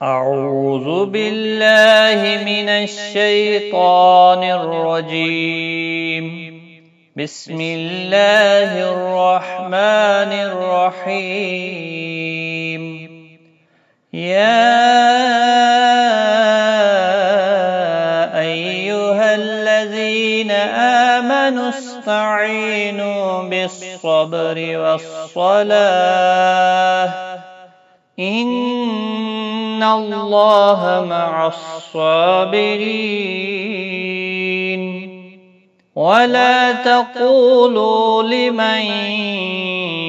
أعوذ بالله من الشيطان الرجيم. بسم الله الرحمن الرحيم. يا أيها الذين آمنوا استعينوا بالصبر والصلاة إن الله مع الصابرين. ولا تقولوا لمن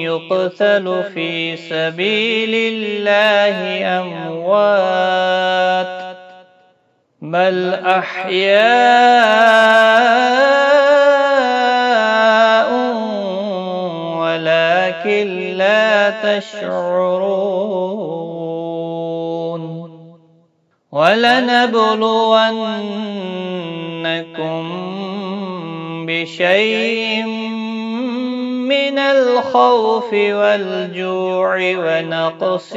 يقتل في سبيل الله أموات بل أحياء ولكن لا تشعرون. ولنبلونكم بشيء من الخوف والجوع ونقص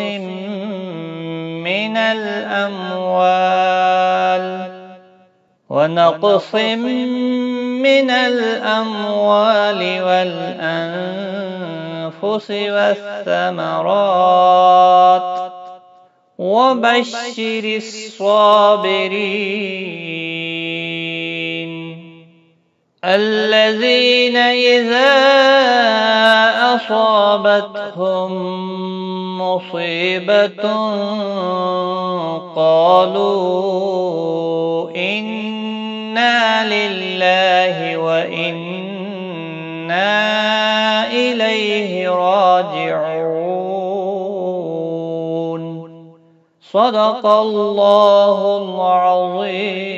من الأموال والأنفس والثمرات وبشر الصابرين الذين إذا أصابتهم مصيبة قالوا إنا لله وإنا إليه راجعون. صدق الله العظيم.